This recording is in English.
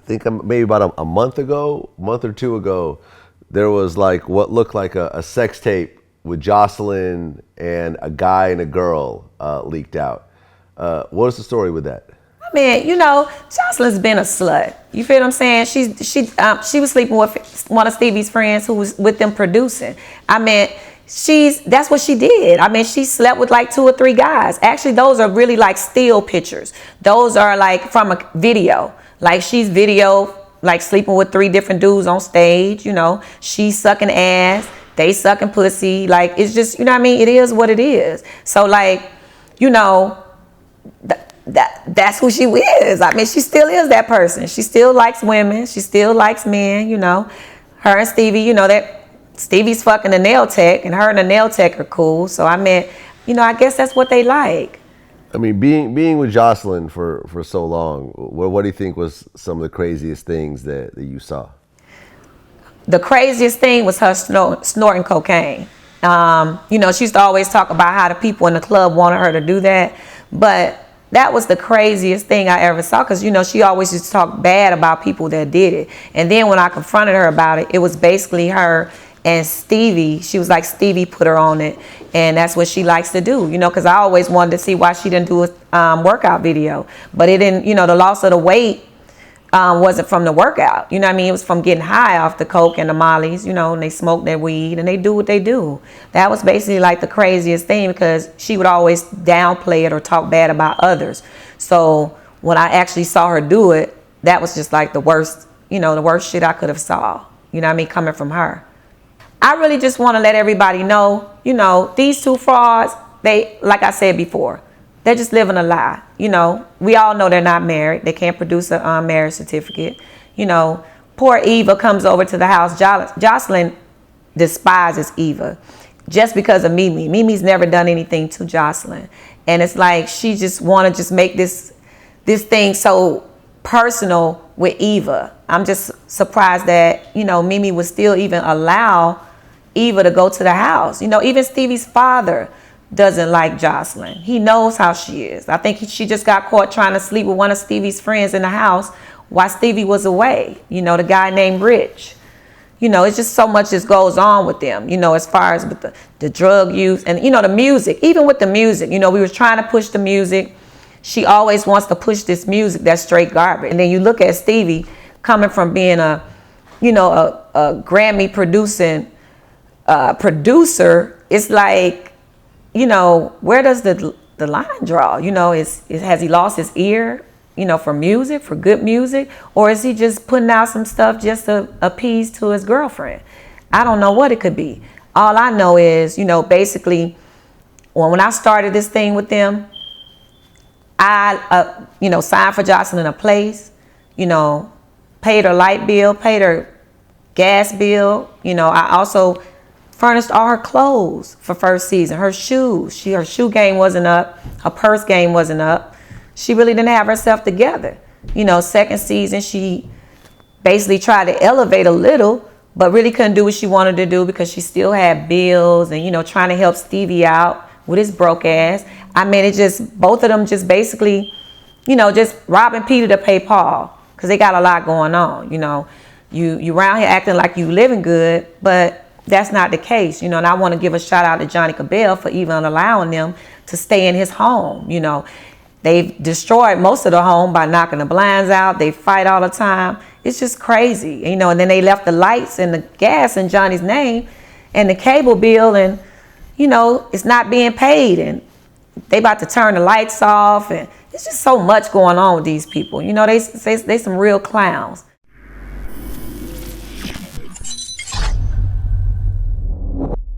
think maybe about a month or two ago, there was like what looked like a sex tape with Joseline and a guy and a girl leaked out. What is the story with that? I mean, Joseline's been a slut. You feel what I'm saying? She was sleeping with one of Stevie's friends who was with them producing. I mean, that's what she did. I mean, she slept with like 2 or 3 guys. Actually, those are really like still pictures. Those are like from a video. Like she's video like sleeping with 3 different dudes on stage. She's sucking ass, they sucking pussy. Like it's just, what I mean? It is what it is. So like, that's who she is. I mean, she still is that person. She still likes women. She still likes men. Her and Stevie. That Stevie's fucking a nail tech, and her and the nail tech are cool. So I mean, I guess that's what they like. I mean, being with Joseline for so long, what do you think was some of the craziest things that you saw? The craziest thing was her snorting cocaine. She used to always talk about how the people in the club wanted her to do that, but that was the craziest thing I ever saw, because she always used to talk bad about people that did it. And then when I confronted her about it, it was basically her and Stevie. She was like, Stevie put her on it, and that's what she likes to do, because I always wanted to see why she didn't do a workout video. But it didn't, the loss of the weight wasn't from the workout. It was from getting high off the coke and the mollies, and they smoke their weed and they do what they do. That was basically like the craziest thing, because she would always downplay it or talk bad about others. So when I actually saw her do it, that was just like the worst, the worst shit I could have saw, coming from her. I really just want to let everybody know, these 2 frauds, they, like I said before, they're just living a lie. We all know they're not married. They can't produce a marriage certificate. Poor Eva comes over to the house. Joseline despises Eva just because of Mimi. Mimi's never done anything to Joseline. And it's like she just want to just make this thing so personal with Eva. I'm just surprised that, Mimi would still even allow Eva to go to the house. Even Stevie's father doesn't like Joseline. He knows how she is. I think she just got caught trying to sleep with one of Stevie's friends in the house while Stevie was away. The guy named Rich. It's just so much just goes on with them, as far as with the drug use and, the music. Even with the music, we were trying to push the music. She always wants to push this music that's straight garbage. And then you look at Stevie coming from being a Grammy producing producer. It's like, where does the line draw? Has he lost his ear, for music, for good music? Or is he just putting out some stuff just to appease to his girlfriend? I don't know what it could be. All I know is, basically, when I started this thing with them, I, signed for Joseline a place, paid her light bill, paid her gas bill. I also furnished all her clothes for first season, her shoes. Her shoe game wasn't up. Her purse game wasn't up. She really didn't have herself together. Second season, she basically tried to elevate a little, but really couldn't do what she wanted to do because she still had bills and, trying to help Stevie out with his broke ass. I mean, it just, both of them just basically, just robbing Peter to pay Paul, because they got a lot going on. You around here acting like you living good, but that's not the case, and I want to give a shout out to Johnny Cabell for even allowing them to stay in his home. They've destroyed most of the home by knocking the blinds out. They fight all the time. It's just crazy, and then they left the lights and the gas in Johnny's name and the cable bill, and, it's not being paid, and they about to turn the lights off, and it's just so much going on with these people. They some real clowns.